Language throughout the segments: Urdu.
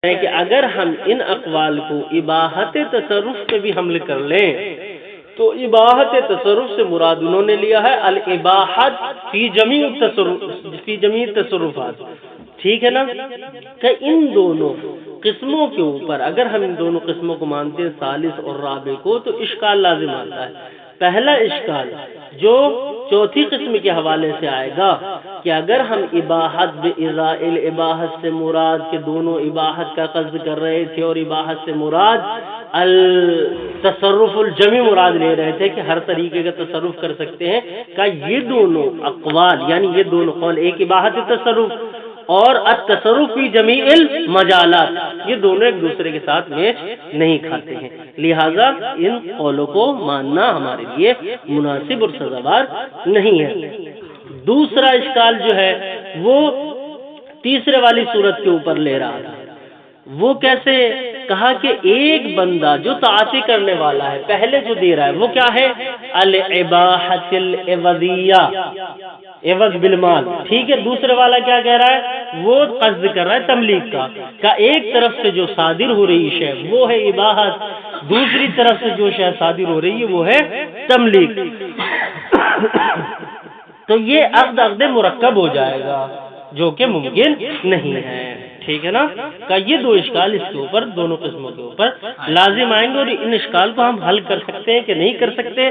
ہے کہ اگر ہم ان اقوال کو اباحت تصرف پہ بھی حمل کر لیں تو اباحت تصرف سے مراد انہوں نے لیا ہے الاباحت فی جمیع التصرفات. ٹھیک ہے نا؟ کہ ان دونوں قسموں کے اوپر اگر ہم ان دونوں قسموں کو مانتے ہیں ثالث اور رابع کو تو اشکال لازم آتا ہے. پہلا اشکال جو چوتھی قسم کے حوالے سے آئے گا کہ اگر ہم اباحت بإزاء الاباحت سے مراد کے دونوں اباحت کا قصد کر رہے تھے اور اباحت سے مراد التصرف الجمی مراد لے رہے تھے کہ ہر طریقے کا تصرف کر سکتے ہیں، کہ یہ دونوں اقوال یعنی یہ دونوں قول، ایک اباحت تصرف اور التصرف فی جمیع المجالات، یہ دونوں ایک دوسرے کے ساتھ میچ نہیں کھاتے ہیں، لہذا ان قولوں کو ماننا ہمارے لیے مناسب اور سزاوار نہیں ہے. دوسرا اشکال جو ہے وہ تیسرے والی صورت کے اوپر لے رہا تھا. وہ کیسے؟ کہا کہ ایک بندہ جو تعاطی کرنے والا ہے پہلے جو دے رہا ہے وہ کیا ہے؟ الاباحۃ العوضیہ، عوض بالمال. ٹھیک ہے. دوسرے والا کیا کہہ رہا ہے؟ وہ قصد کر رہا ہے تملیک کا ایک طرف سے جو صادر ہو رہی شے وہ ہے اباحت، دوسری طرف سے جو شے صادر ہو رہی ہے وہ ہے تملیک. تو یہ عقد مرکب ہو جائے گا جو کہ ممکن نہیں ہے. ٹھیک ہے نا؟ کہ یہ دو اشکال اس کے اوپر دونوں قسموں کے اوپر لازم آئیں گے، اور ان اشکال کو ہم حل کر سکتے ہیں کہ نہیں کر سکتے،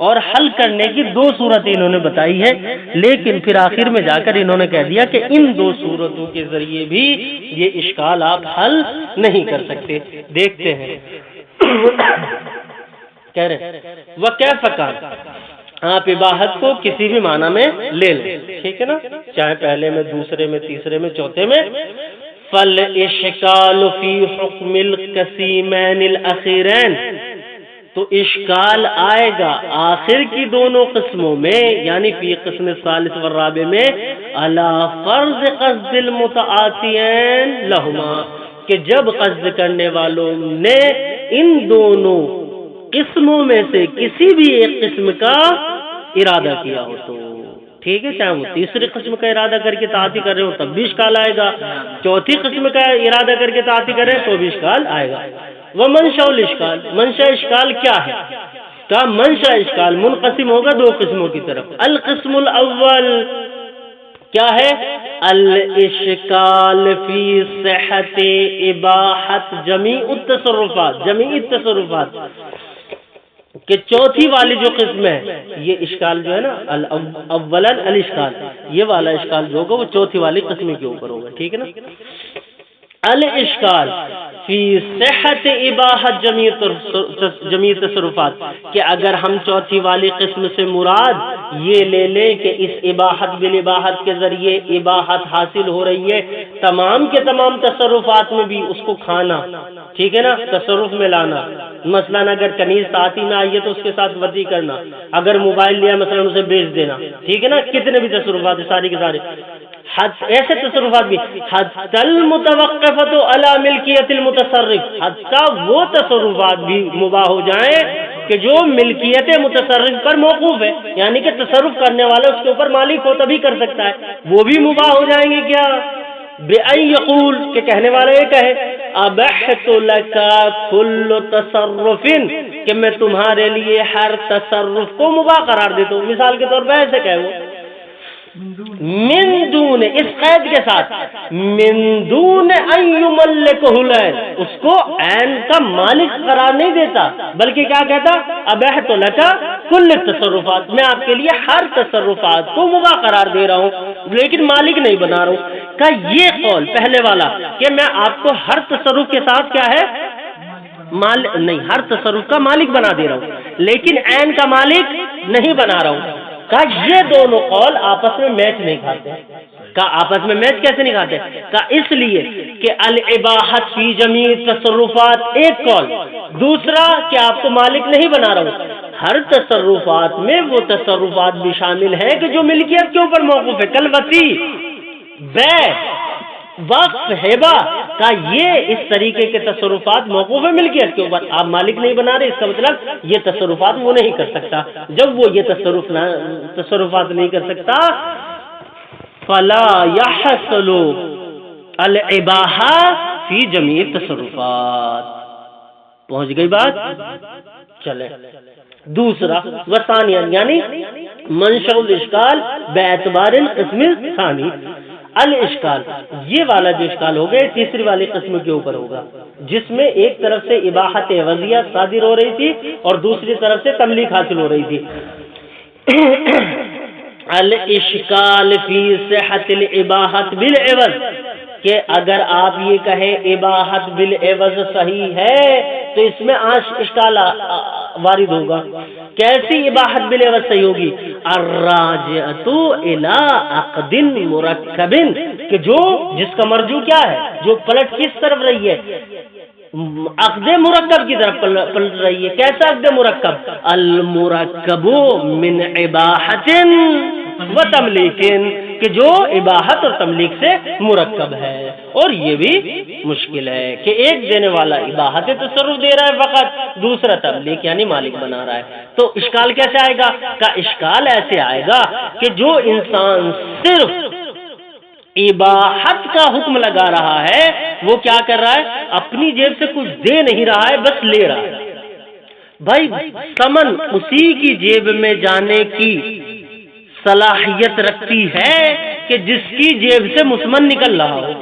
اور حل کرنے کی دو صورتیں انہوں نے بتائی ہے، لیکن پھر آخر میں جا کر انہوں نے کہہ دیا کہ ان دو صورتوں کے ذریعے بھی یہ اشکال آپ حل نہیں کر سکتے. دیکھتے ہیں. کہہ رہے وَكَيْفَ كَانَ، آپ اباحت کو کسی بھی معنی میں لے لیں. ٹھیک ہے نا؟ چاہے پہلے میں، دوسرے میں، تیسرے میں، چوتھے میں. فَالْإِشْكَالُ فِي حُكْمِ الْقَسِيمَيْنِ الْأَخِيرَيْنِ، تو اشکال آئے گا آخر کی دونوں قسموں میں، یعنی فی قسم الثالث والرابع میں، عَلَى فَرْضِ قَصْدِ الْمُتَعَاطِيَيْنِ لَهُمَا، کہ جب قصد کرنے والوں نے ان دونوں قسموں میں سے کسی بھی ایک قسم کا ارادہ کیا ہو تو. ٹھیک ہے. چاہے وہ تیسری قسم کا ارادہ کر کے تعاطی کر رہے ہو تب بھی اشکال آئے گا، چوتھی قسم کا ارادہ کر کے تعاطی کر رہے ہیں تو بھی اشکال آئے گا. ومنشأ الاشکال، منشأ اشکال کیا ہے؟ کا منشأ اشکال منقسم ہوگا دو قسموں کی طرف. القسم الاول کیا ہے؟ الاشکال فی صحت اباحت جمیع التصرفات، جمیع التصرفات، کہ چوتھی والی جو قسم ہے یہ اشکال جو ہے نا اولا الاشکال، یہ والا اشکال جو ہوگا وہ چوتھی والی قسم کے اوپر ہوگا. ٹھیک ہے نا؟ الاشکال فی صحت اباحت جمیع تصرفات، کہ اگر ہم چوتھی والی قسم سے مراد یہ لے لیں کہ اس اباحت بالاباحت کے ذریعے اباحت حاصل ہو رہی ہے تمام کے تمام تصرفات میں بھی، اس کو کھانا، ٹھیک ہے نا، تصرف میں لانا. مثلا اگر کنیز تعاطی میں آئی ہے تو اس کے ساتھ وضع کرنا، اگر موبائل لیا مثلا اسے بیچ دینا. ٹھیک ہے نا؟ کتنے بھی تصرفات ہیں ساری کے سارے ایسے تصرفات بھی حتی المتوقفۃ علی ملکیت المتصرف، حتی وہ تصرفات بھی مباح ہو جائیں کہ جو ملکیت متصرف پر موقوف ہے، یعنی کہ تصرف کرنے والا اس کے اوپر مالک ہو تبھی کر سکتا ہے، وہ بھی مباح ہو جائیں گے. کیا؟ بِأَن یقول، کہ کہنے والا یہ کہے ابحت لک کل تصرف، کہ میں تمہارے لیے ہر تصرف کو مباح قرار دیتا ہوں. مثال کے طور پر ایسے کہے وہ من دون، اس قید کے ساتھ، من دون ان یملکہ العین، اس کو عین کا مالک قرار نہیں دیتا بلکہ کیا کہتا؟ ابحت لک کل تصرفات، میں آپ کے لیے ہر تصرفات کو مباح قرار دے رہا ہوں لیکن مالک نہیں بنا رہا ہوں. کہ یہ قول پہلے والا کہ میں آپ کو ہر تصرف کے ساتھ کیا ہے مالک نہیں، ہر تصرف کا مالک بنا دے رہا ہوں لیکن عین کا مالک نہیں بنا رہا ہوں، کہ یہ دونوں قول آپس میں میچ نہیں کھاتے. کہ آپس میں میچ کیسے نہیں کھاتے؟ کہ اس لیے کہ الاباحت فی جمیع تصرفات ایک قول، دوسرا کہ آپ کو مالک نہیں بنا رہا ہوں، ہر تصرفات میں وہ تصرفات بھی شامل ہیں کہ جو ملکیت کے اوپر موقوف ہے، کلوتی، بے، وقف، ہبہ، کا یہ اس طریقے کے تصرفات موقوف ہے ملکیت کے اوپر، آپ مالک نہیں بنا رہے، اس کا مطلب یہ تصرفات وہ نہیں کر سکتا. جب وہ یہ تصرفات نہیں کر سکتا فلا يحصل الاباحہ فی جمیع تصرفات. پہنچ گئی بات؟ چلے دوسرا وثانیہ یعنی منشأ الاشکال باعتبار القسم الثانی. الاشکال یہ والا جو اشکال ہو گئے تیسری والی قسم کے اوپر ہوگا جس میں ایک طرف سے اباحت عوضیہ صادر ہو رہی تھی اور دوسری طرف سے تملیک حاصل ہو رہی تھی. الاشکال فی صحت الاباحت بالعوض کہ اگر آپ یہ کہیں اباحت بالعوض صحیح ہے تو اس میں اشکال وارد ہوگا. کیسی اباحت بالعوض صحیح ہوگی؟ الراجعۃ الی عقد مرکب کہ جو جس کا مرجوع کیا ہے، جو پلٹ کس طرف رہی ہے، عقد مرکب کی طرف پلٹ رہی ہے. کیسا عقد مرکب؟ المرکب من اباحت و تملیک کہ جو اباحت اور تملیک سے مرکب ہے. اور یہ بھی مشکل ہے کہ ایک دینے والا اباحت تصرف دے رہا ہے فقط، دوسرا تملیک یعنی مالک بنا رہا ہے. تو اشکال کیسے آئے گا؟ کا اشکال ایسے آئے گا کہ جو انسان صرف اباحت کا حکم لگا رہا ہے وہ کیا کر رہا ہے؟ اپنی جیب سے کچھ دے نہیں رہا ہے، بس لے رہا ہے. بھائی سمن اسی کی جیب میں جانے کی صلاحیت رکھتی ہے کہ جس کی جیب سے مسمن نکل رہا ہو.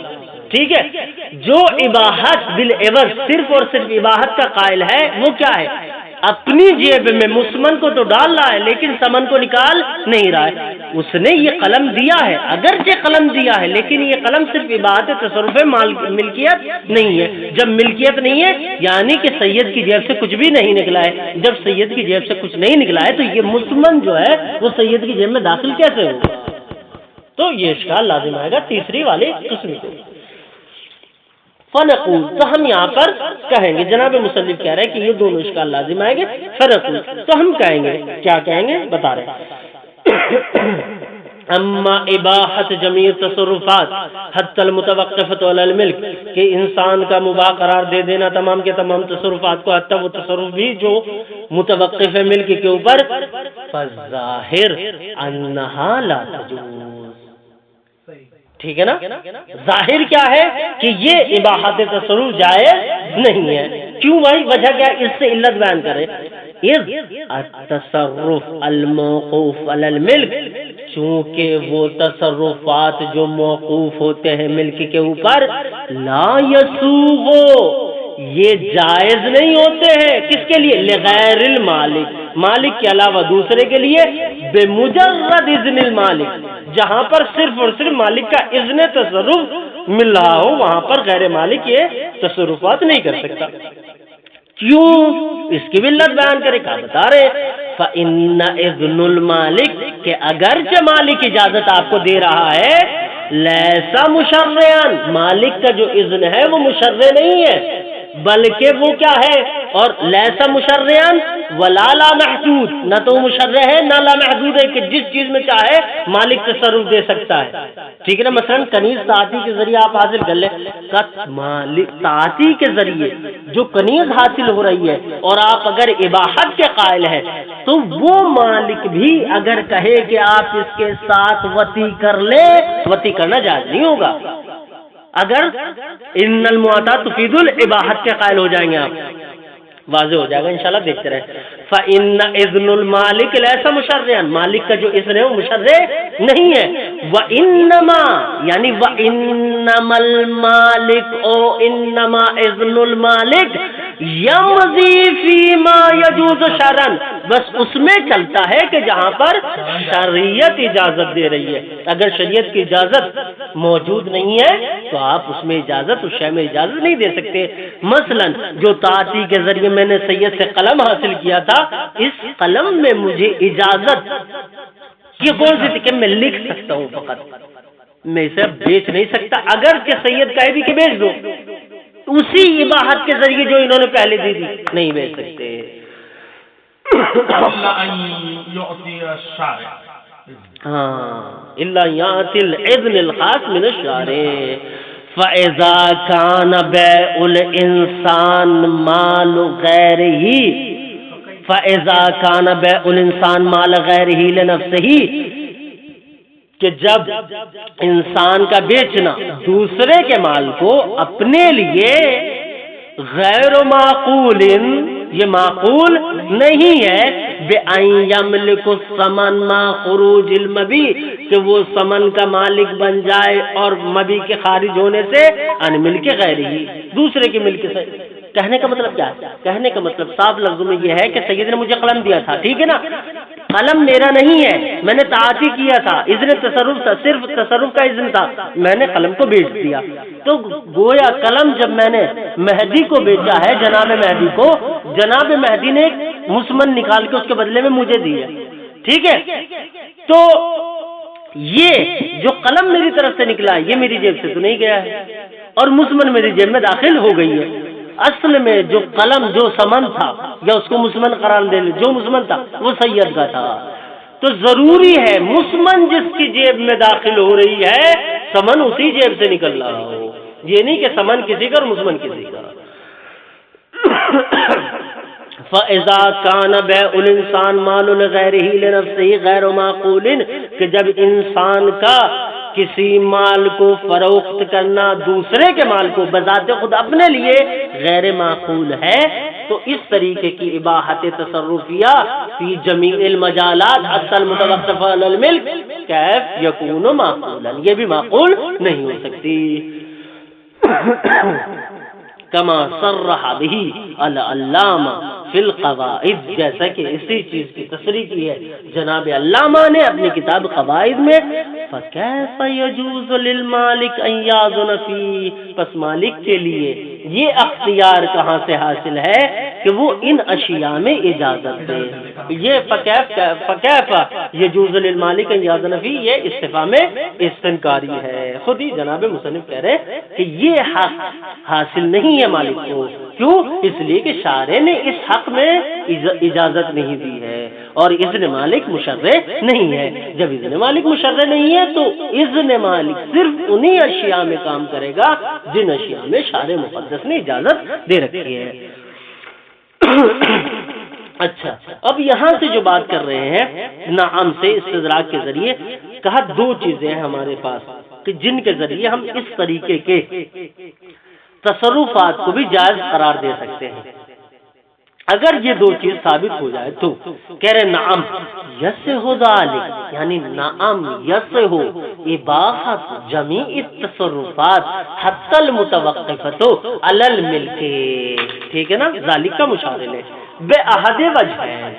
ٹھیک ہے، جو اباحت بالعوض صرف اور صرف اباحت کا قائل ہے وہ کیا ہے؟ اپنی جیب میں مسمن کو تو ڈال رہا ہے لیکن سمن کو نکال نہیں رہا ہے. اس نے یہ قلم دیا ہے، اگرچہ قلم دیا ہے لیکن یہ قلم صرف اباحت تصرف ملکیت نہیں ہے. جب ملکیت نہیں ہے یعنی کہ سید کی جیب سے کچھ بھی نہیں نکلا ہے. جب سید کی جیب سے کچھ نہیں نکلا ہے تو یہ مسمن جو ہے وہ سید کی جیب میں داخل کیسے ہوگا؟ تو یہ اشکال لازم آئے گا تیسری والی قسم کو. فنقول تو ہم یہاں پر کہیں گے، جناب مصنف کہہ رہے ہیں کہ یہ دونوں اشکال لازم آئیں گے. فنقول تو ہم کہیں گے، کیا کہیں گے بتا رہے ہیں. اما اباحت جمیع تصرفات حتی المتوقفۃ علی الملک کہ انسان کا مباح قرار دے دینا تمام کے تمام تصرفات کو، حتی وہ تصرف بھی جو متوقف ہے ملک کے اوپر، فظاہر انہا لا تجوز. ٹھیک ہے نا؟ ظاہر کیا ہے کہ یہ اباحت تصرف جائز نہیں ہے. کیوں بھائی؟ وجہ کیا؟ اس سے علت بیان کرے. اذ التصرف الموقوف علی الملک چونکہ وہ تصرفات جو موقوف ہوتے ہیں ملک کے اوپر، لا یسوغ یہ جائز نہیں ہوتے ہیں. کس کے لیے؟ لغیر المالک مالک کے علاوہ دوسرے کے لیے، بمجرد اذن المالک جہاں پر صرف اور صرف مالک کا اذن تصرف مل رہا ہو وہاں پر غیر مالک یہ تصرفات نہیں کر سکتا. کیوں؟ اس کی بھی علت بیان کرے. کہا بتا رہے فَإِنَّ إِذْنُ الْمَالِكِ کہ اگرچہ مالک اجازت آپ کو دے رہا ہے، لیسا مشرعن مالک کا جو اذن ہے وہ مشرع نہیں ہے بلکہ وہ کیا ہے؟ اور لیسا مشرعن ولا لا محدود، نہ تو مشرع ہے نہ لا محدود ہے کہ جس چیز میں چاہے مالک تصرف دے سکتا ہے. ٹھیک ہے نا؟ مثلا کنیز تعاطی کے ذریعے آپ حاصل کر لیں، مالک تعاطی کے ذریعے جو کنیز حاصل ہو رہی ہے اور آپ اگر اباحت کے قائل ہیں تو وہ مالک بھی اگر کہے کہ آپ اس کے ساتھ وطی کر لیں، وطی کرنا جائز نہیں ہوگا. اگر ان المعاطات تفید الاباحت کے قائل ہو جائیں گے آپ، واضح ہو جائے گا انشاءاللہ، دیکھتے رہیں. فَإِنَّ إِذْنُ الْمَالِكِ لَيْسَ مُشَرِّعًا مالک کا جو اذن ہے وہ مشرع نہیں ہے. وَإِنَّمَا یعنی وَإِنَّمَا الْمَالِكُ او إِنَّمَا إِذْنُ الْمَالِكِ یمضی فیما یجوز شرعًا بس اس میں چلتا ہے کہ جہاں پر شریعت اجازت دے رہی ہے. اگر شریعت کی اجازت موجود نہیں ہے تو آپ اس میں اجازت اس شے میں اجازت نہیں دے سکتے. مثلا جو تعاطی کے ذریعے میں نے سید سے قلم حاصل کیا تھا، اس قلم میں مجھے اجازت یہ کون سی تھی کہ میں لکھ سکتا ہوں، فقط میں اسے بیچ نہیں سکتا. اگر کہ سید کہے بھی کہ بیچ دو، اسی اباحت کے ذریعے جو انہوں نے پہلے دی تھی نہیں بیچ سکتے. ہاں الا یاتی الاذن الخاص من الشارع فاذا كان بيع الانسان مال غيره فاذا كان بيع الانسان مال غيره لنفسه کہ جب انسان کا بیچنا دوسرے کے مال کو اپنے لیے غیر معقول، یہ معقول نہیں ہے، بِأَن يَمْلِكُ الثَّمَنَ مَعَ خُرُوجِ الْمَبِيعِ، کہ وہ ثمن کا مالک بن جائے اور مبی کے خارج ہونے سے ان ملک غیرہی، دوسرے کے ملک سے۔ کہنے کا مطلب کیا ہے؟ کہنے کا مطلب صاف لفظوں میں یہ ہے کہ سید نے مجھے قلم دیا تھا، ٹھیک ہے نا، قلم میرا نہیں ہے، میں نے تعاطی کیا تھا، اذن تصرف تھا، صرف تصرف کا اذن تھا، میں نے قلم کو بیچ دیا، تو گویا قلم جب میں نے مہدی کو بیچا ہے، جناب مہدی کو، جناب مہدی نے ایک مسمن نکال کے اس کے بدلے میں مجھے دی ہے، ٹھیک ہے، تو یہ جو قلم میری طرف سے نکلا ہے یہ میری جیب سے تو نہیں گیا ہے، اور مسمن میری جیب میں داخل ہو گئی ہے۔ اصل میں جو قلم جو سمن تھا، یا اس کو مسمن قرار دے لے، جو مسمن تھا وہ سید کا تھا، تو ضروری ہے مسمن جس کی جیب میں داخل ہو رہی ہے سمن اسی جیب سے نکل رہا ہو، یہ نہیں کہ سمن کسی کا اور مسمن کسی کا۔ فَإِذَا كَانَ بَيْعُ الْإِنسَانِ مَالُ لِغَيْرِهِ لِنَفْسِهِ غَيْرُ مَعْقُولٍ، کہ جب انسان کا کسی مال کو فروخت کرنا دوسرے کے مال کو بذات خود اپنے لیے غیر معقول ہے، تو اس طریقے کی اباحت تصرفیہ فی جمیع المجالات اصل متوقف علی الملک کیف یکون معقولا، یہ بھی معقول نہیں ہو سکتی۔ کما صرح به العلامہ فی القواعد، جیسا کہ اسی چیز کی تصریح کی ہے جناب علامہ نے اپنی کتاب قواعد میں، فَكَيْفَ يَجُوزُ لِلْمَالِكِ أَن يَأْذُنَ فِيهِ، پس مالک کے لیے یہ اختیار کہاں سے حاصل ہے کہ وہ ان اشیاء میں اجازت دے۔ یہ فَكَيْفَ يَجُوزُ لِلْمَالِكِ أَن يَأْذُنَ فِيهِ، یہ استفہام استنکاری ہے، خود ہی جناب مصنف کہہ رہے کہ یہ حق حاصل نہیں ہے مالک کو، کیوں؟ اس لیے کہ شارع نے اس حق میں اجازت نہیں دی ہے، اور اذن مالک مشرع نہیں ہے۔ جب اذن مالک مشرع نہیں ہے تو اذن مالک صرف انہی اشیاء میں کام کرے گا جن اشیاء میں شارع مقدس نے اجازت دے رکھی ہے۔ اچھا، اب یہاں سے جو بات کر رہے ہیں نعم سے استدراک کے ذریعے، کہا دو چیزیں ہیں ہمارے پاس کہ جن کے ذریعے ہم اس طریقے کے تصرفات کو بھی جائز قرار دے سکتے ہیں۔ اگر یہ دو چیز ثابت ہو جائے تو کہہ رہے نعم یصح ذالک، یعنی نعم یصح اباحت جمیع التصرفات حتی المتوقفۃ علی الملک، ٹھیک ہے نا، ذالک کا مشارہ ہے بأحد وجہین،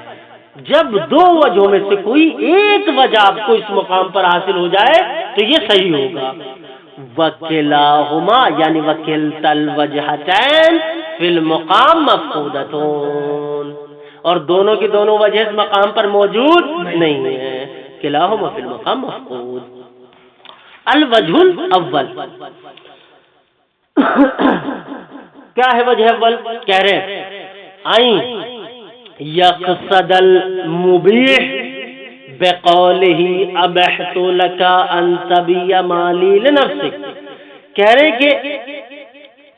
جب دو وجہوں میں سے کوئی ایک وجہ آپ کو اس مقام پر حاصل ہو جائے تو یہ صحیح ہوگا۔ وکلاہما یعنی وکلتا الوجہتین فی المقام مفقودتون، اور دونوں کی دونوں وجہ اس مقام پر موجود نہیں ہے، کلاہما فی المقام مفقود۔ الوجہ الاول، کیا ہے وجہ اول؟ کہہ رہے آئیں یقصد المبیح بقولہ ابحت لک ان تبیع مالی لنفسک، کہہ رہے کہ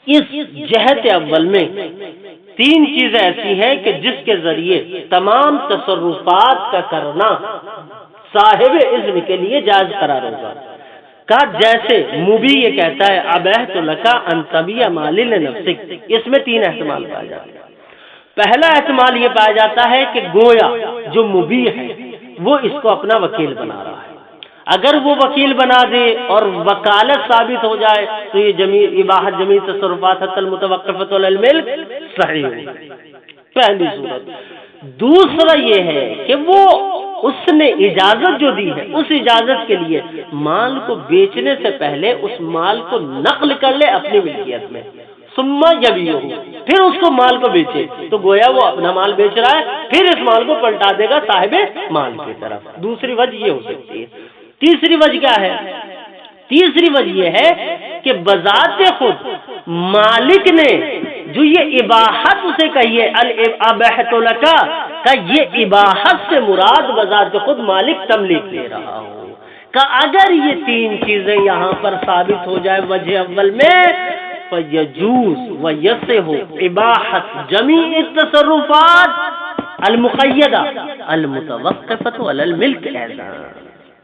اس جہت اول میں تین چیزیں ایسی ہیں کہ جس کے ذریعے تمام تصرفات کا کرنا صاحب اذن کے لیے جائز قرار ہوگا۔ کہا جیسے مبی یہ کہتا ہے ابحت لک ان تبیع مالی لنفسک، اس میں تین احتمال پائے جاتے ہیں۔ پہلا احتمال یہ پایا جاتا ہے کہ گویا جو مبی ہے وہ اس کو اپنا وکیل بنا رہا ہے، اگر وہ وکیل بنا دے اور وکالت ثابت ہو جائے تو یہ جمیع اباحت جمیع تصرفات حتی المتوقفۃ علی الملک صحیح ہے، پہلی صورت۔ دوسرا یہ ہے کہ وہ اس نے اجازت جو دی ہے اس اجازت کے لیے مال کو بیچنے سے پہلے اس مال کو نقل کر لے اپنی ملکیت میں، ثم یبیعہ، پھر اس کو مال کو بیچے، تو گویا وہ اپنا مال بیچ رہا ہے، پھر اس مال کو پلٹا دے گا صاحب مال کی طرف۔ دوسری وجہ یہ ہو سکتی ہے۔ تیسری وجہ کیا ہے؟ تیسری وجہ یہ ہے کہ بذات خود مالک نے جو یہ اباحت اسے کہی ہے الابحت لک، کا یہ اباحت سے مراد بذات خود مالک تملیک دے رہا ہو، کہ اگر یہ تین چیزیں یہاں پر ثابت ہو جائے وجہ اول میں فیجوز ویصح اباحت جمیع التصرفات المقیدہ المتوقفۃ علی الملک ایضا،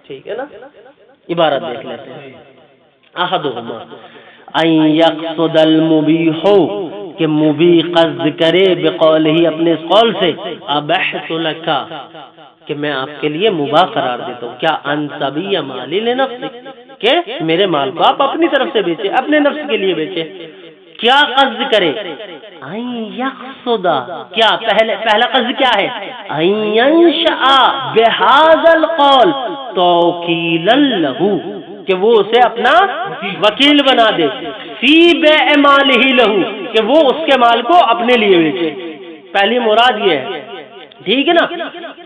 ٹھیک ہے نا؟ عبارت دیکھ لیتے ہیں. احدہما ان یقصد المبیح، کہ مبیح قصد کرے بقولہ اپنے اس قول سے ابحت لکا، کہ میں آپ کے لیے مباح قرار دیتا ہوں، کیا ان تبیع مالی لنفسک، کہ میرے مال کو آپ اپنی طرف سے بیچے، اپنے نفس کے لیے بیچے. کیا قصد کرے؟ ان یقصد، کیا پہلا قصد کیا ہے؟ ان ینشأ بہذا القول توکیلا لہ، کہ وہ اسے اپنا وکیل بنا دے، فی بیع مالہ لہ، کہ وہ اس کے مال کو اپنے لیے بیچے. پہلی مراد یہ ہے، ٹھیک ہے نا.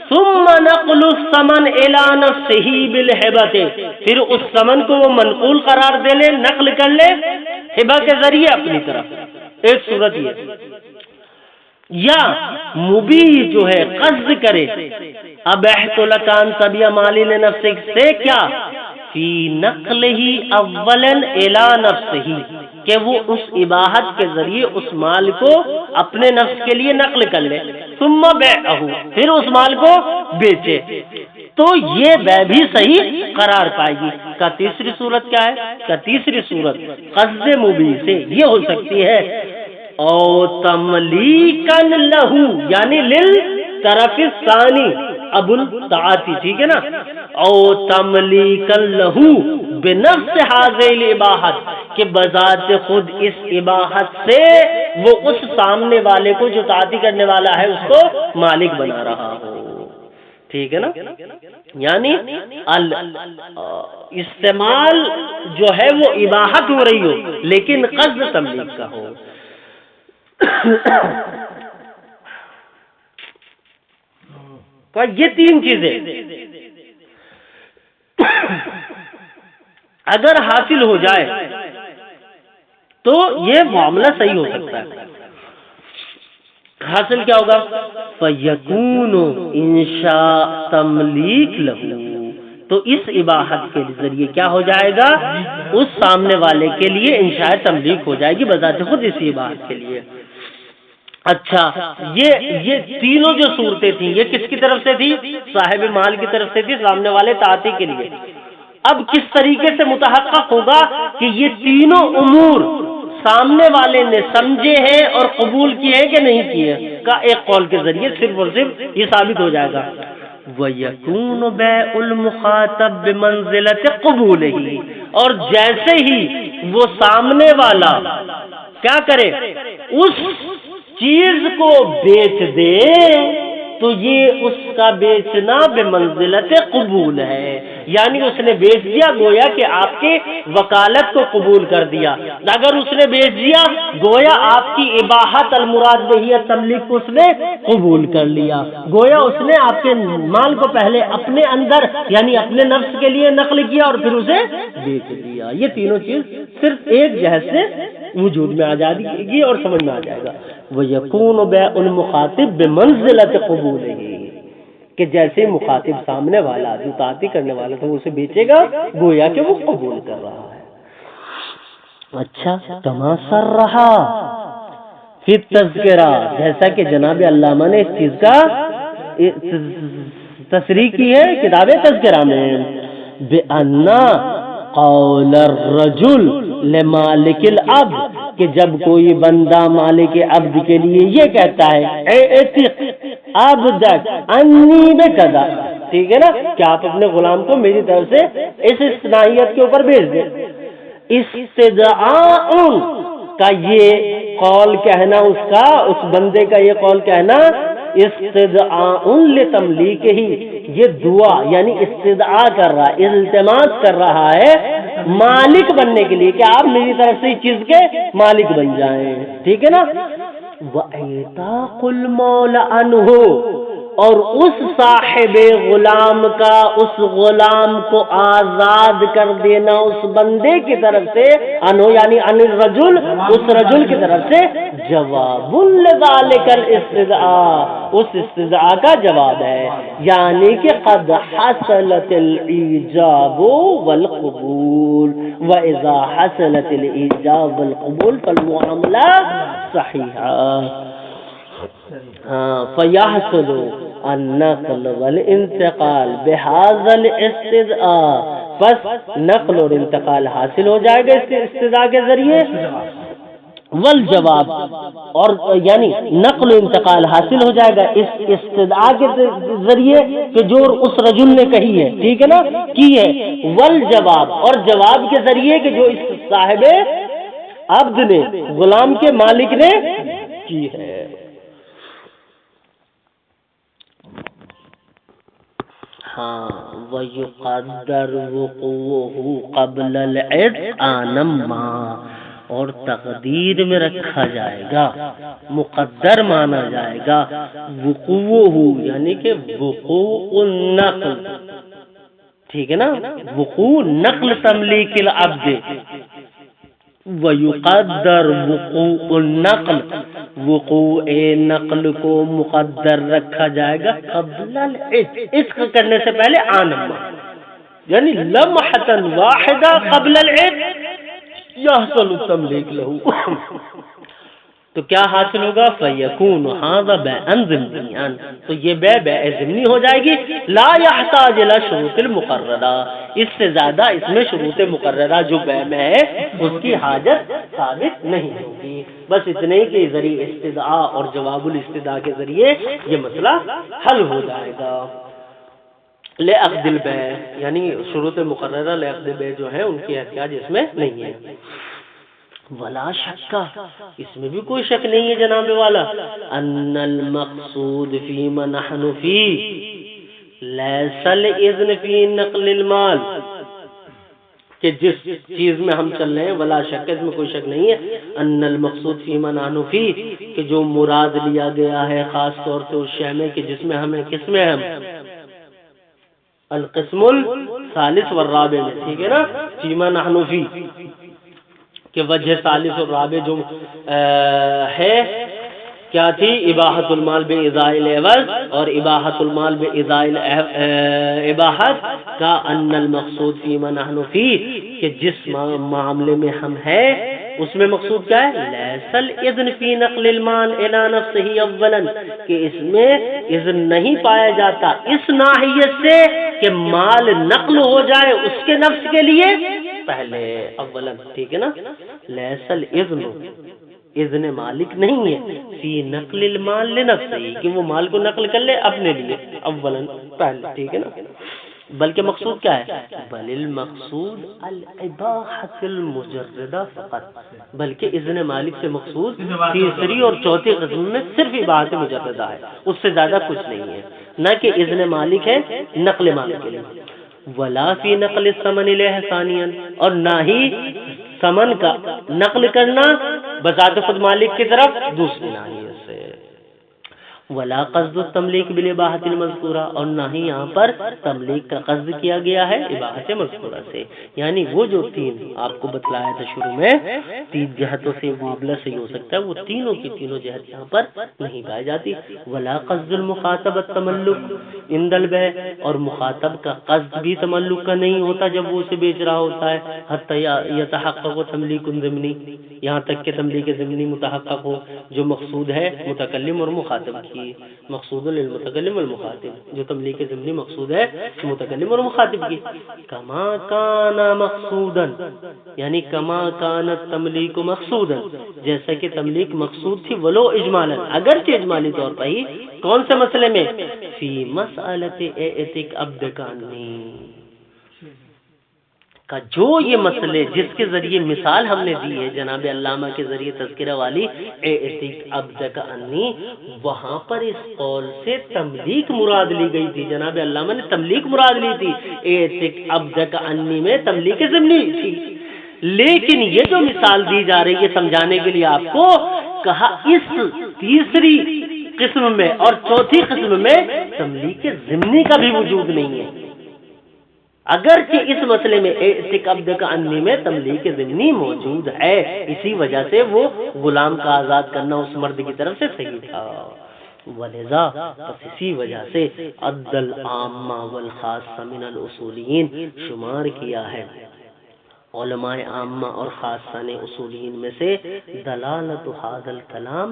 ثم نقل الثمن الی نفسہ بالہبۃ، پھر اس ثمن کو وہ منقول قرار دے لے، نقل کر لے ہبہ کے ذریعے اپنی طرف. ایک صورت یہ. یا مبیح جو ہے قصد کرے ابحت لک ان تبیع مالی لنفسک سے کیا؟ فی نقلہ اولا الی نفسہ، کہ وہ اس اباحت کے ذریعے اس مال کو اپنے نفس کے لیے نقل کر لے، ثم بیعہ، پھر اس مال کو بیچے، تو یہ بیع بھی صحیح قرار پائے گی. کا تیسری صورت کیا ہے؟ کا تیسری صورت قصد مبیح سے یہ ہو سکتی ہے او تملیکن لہو، یعنی للطرف الثانی ابو الطاعتی، ٹھیک ہے نا. او تملیکن لہو بنفس هذه الاباحت، کہ بذات خود اس اباحت سے وہ اس سامنے والے کو جو تعاطی کرنے والا ہے اس کو مالک بنا رہا ہو. ٹھیک ہے نا. یعنی استعمال جو ہے وہ اباحت ہو رہی ہو لیکن قصد تملیک کا ہو. یہ تین چیزیں اگر حاصل ہو جائے تو یہ معاملہ صحیح ہو سکتا ہے. حاصل کیا ہوگا؟ فَيَكُونُ إِنشَاء تَمْلِيكَ لَهُ، تو اس اباحت کے ذریعے کیا ہو جائے گا؟ اس سامنے والے کے لیے انشاء تملیک ہو جائے گی بذات خود اسی اباحت کے لیے. اچھا، یہ تینوں جو صورتیں تھیں یہ کس کی طرف سے تھی؟ صاحب مال کی طرف سے تھی، سامنے والے تعاطی کے لیے. اب کس طریقے سے متحقق ہوگا کہ یہ تینوں امور سامنے والے نے سمجھے ہیں اور قبول کیے ہیں کہ نہیں کیے؟ کا ایک قول کے ذریعے صرف اور صرف یہ ثابت ہو جائے گا. وَيَكُونُ بَيْعُ الْمُخَاطَبِ بِمَنْزِلَةِ قُبُولِهِ، اور جیسے ہی وہ سامنے والا کیا کرے اس چیز کو بیچ دے تو یہ اس کا بیچنا بمنزلت قبول ہے، یعنی اس نے بیچ دیا گویا کہ آپ کے وکالت کو قبول کر دیا. اگر اس نے بیچ دیا گویا آپ کی اباحت المراد بہی تملیک کو اس نے قبول کر لیا، گویا اس نے آپ کے مال کو پہلے اپنے اندر یعنی اپنے نفس کے لیے نقل کیا اور پھر اسے بیچ دیا. یہ تینوں چیز صرف ایک جہت سے وجود میں آ جائے گی اور سمجھ میں آ جائے گا. وَيَكُونُ بَيْعُ الْمُخَاطِبِ بِمَنْزِلَةِ قُبُولِهِ، کہ جیسے مخاطب سامنے والا جو تعاطی کرنے والا تھا وہ اسے بیچے گا گویا کہ وہ قبول کر رہا ہے. اچھا، کما صرح فی التذکرہ، جیسا کہ جناب علامہ نے اس چیز کا تصریح کی ہے کتاب تذکرہ میں، بِأَنَّ قول الرجل لمالک العبد، کہ جب کوئی بندہ مالک عبد کے لیے یہ کہتا ہے اعتق عبدک انی بکذا، ٹھیک ہے نا، کہ آپ اپنے غلام کو میری طرف سے اس استثنائیت کے اوپر بھیج دیں. استدعاء کا یہ قول کہنا، اس بندے کا یہ قول کہنا استدعاء لتملیک ہی، یہ دعا یعنی استدعاء کر رہا ہے، التماس کر رہا ہے مالک بننے کے لیے کہ آپ میری طرف سے اس چیز کے مالک بن جائیں. ٹھیک ہے نا. وَإِعْتَاقُ الْمَوْلَى عَنْهُ، اور اس صاحب غلام کا اس غلام کو آزاد کر دینا اس بندے کی طرف سے، انہو یعنی عن الرجل، اس رجل کی طرف سے، جواب لذالک الاستدعاء، اس استدعاء کا جواب ہے، یعنی کہ قد حصلت الایجاب والقبول، واذا حصلت الایجاب والقبول فالمعاملہ صحیحہ. فَيَحْصُلُ النَّقْلُ وَالْإِنْتِقَالُ بِهَذَا الْإِسْتِدْعَاءِ بس نقل اور انتقال حاصل ہو جائے گا اس کے استدعاء کے ذریعے، والجواب اور یعنی نقل و انتقال حاصل ہو جائے گا اس استدعاء کے ذریعے کہ جو اس رجل نے کہی ہے، ٹھیک ہے نا، کی ہے، والجواب اور جواب کے ذریعے کہ جو اس صاحب عبد نے، غلام کے مالک نے کی ہے۔ ہاں وَيُقَدَّرُ وُقُوعُهُ قَبْلَ الْعِتْقِ نَمَّا، اور تقدیر میں رکھا جائے گا، مقدر مانا جائے گا، وقوعہ یعنی کہ وقوع النقل، ٹھیک ہے نا، وقوع نقل تملیک العبد، ویقدر وقوع النقل، وقوع نقل کو مقدر رکھا جائے گا قبل العتق، عتق کرنے سے پہلے آنما، یعنی لمحة واحدہ قبل العتق یحصل التملیک لہو، تو کیا حاصل ہوگا؟ فیکون ھذا بیعا ضمنیا، تو یہ بیع ضمنی ہو جائے گی، لا یحتاج الی شروط المقررہ، اس سے زیادہ اس میں شروط مقررہ جو بیع میں ہے اس کی حاجت ثابت نہیں ہوگی، بس اتنے ہی کہ ذریعے استدعاء اور جواب الاستدعاء کے ذریعے یہ مسئلہ حل ہو جائے گا۔ لعقد البیع یعنی شروط مقررہ لعقد البیع جو ہے ان کی احتیاج اس میں نہیں ہے۔ ولا شک، اس میں بھی کوئی شک نہیں ہے جناب والا، ان المقصود فيما نحن فيه ليس الاذن في نقل المال، کہ جس چیز میں ہم چل رہے ہیں ولا شک، اس میں کوئی شک نہیں ہے، ان المقصود فيما نحن فيه، کہ جو مراد لیا گیا ہے خاص طور سے اس شے میں کہ جس میں ہمیں، کس میں ہم القسم الثالث والرابع میں، ٹھیک ہے نا، فيما نحن فيه، کہ وجہ ثالث اور رابع جو ہے کیا تھی؟ اباحت المال بإزاء العوض اور اباحت المال بإزاء الاباحت کا، ان المقصود فيما نحن فيه، کہ جس معاملے میں ہم ہیں اس میں مقصود کیا ہے؟ لیس الاذن فی نقل المال الی نفسه اولا، کہ اس میں اذن نہیں پایا جاتا اس ناحیت سے کہ مال نقل ہو جائے اس کے نفس کے لیے پہلے، اولا، ٹھیک ہے نا، لیس الاذن، اذن مالک نہیں ہے، فی نقل المال لنفسه، کہ وہ مال کو نقل کر لے اپنے لیے، اولا، پہلے، ٹھیک ہے نا، بلکہ مقصود کیا ہے؟ بل المقصود الاباحۃ المجردہ فقط، بلکہ اذن مالک سے مقصود تیسری اور چوتھی قسم میں صرف اباحت مجردہ ہے، اس سے زیادہ کچھ نہیں ہے، نہ کہ اذن مالک ہے نقل مال کے لیے، ولا فی نقل الثمن الیہ ثانیا، اور نہ ہی ثمن کا نقل کرنا بذات خود مالک کی طرف دوسری ناحیت سے، ولا قصد التملیک بالاباحۃ المذکورہ، اور نہ ہی یہاں پر تملیک کا قصد کیا گیا ہے اباحت مذکورہ سے، یعنی وہ جو تین آپ کو بتلایا تھا شروع میں، تین جہتوں سے معاملہ صحیح ہو سکتا ہے، وہ تینوں کی تینوں جہت یہاں پر نہیں پائی جاتی۔ ولا قصد المخاطب التملک عند البیع، اور مخاطب کا قصد بھی تملک کا نہیں ہوتا جب وہ اسے بیچ رہا ہوتا ہے، حتی یتحقق تملیک ضمنی، یہاں تک کہ تملیک ضمنی متحقق ہو، جو مقصود ہے متکلم اور مخاطب کی، مقصود للمتکلم والمخاطب، جو تملیک ضمنی مقصود ہے متکلم اور مخاطب کی، کما کان مقصودا، یعنی کما کانت تملیک مقصودا، جیسا کہ تملیک مقصود تھی، ولو اجمالا، اگرچہ اجمالی طور پر ہی، کون سے مسئلے میں؟ فی مسئلۃ اعتق عبد کانی، کا جو یہ مسئلے جس کے ذریعے مثال ہم نے دی ہے جناب علامہ کے ذریعے تذکرہ والی، اعتق عبدک انی، وہاں پر اس قول سے تملیک مراد لی گئی تھی، جناب علامہ نے تملیک مراد لی تھی، اعتق عبدک انی میں تملیک ضمنی تھی، لیکن یہ جو مثال دی جا رہی ہے سمجھانے کے لیے آپ کو، کہا اس تیسری قسم میں اور چوتھی قسم میں تملیک ضمنی کا بھی وجود نہیں ہے، اگرچہ اس مسئلے میں اعتق عبدک انی میں تملیک ضمنی موجود ہے، اسی وجہ سے وہ غلام کا آزاد کرنا اس مرد کی طرف سے صحیح تھا، ولذا پس اسی وجہ سے عد العامہ والخاص من الاصولین شمار کیا ہے علماء عامہ اور خاصہ نے اصولین میں سے دلالت ھذا الکلام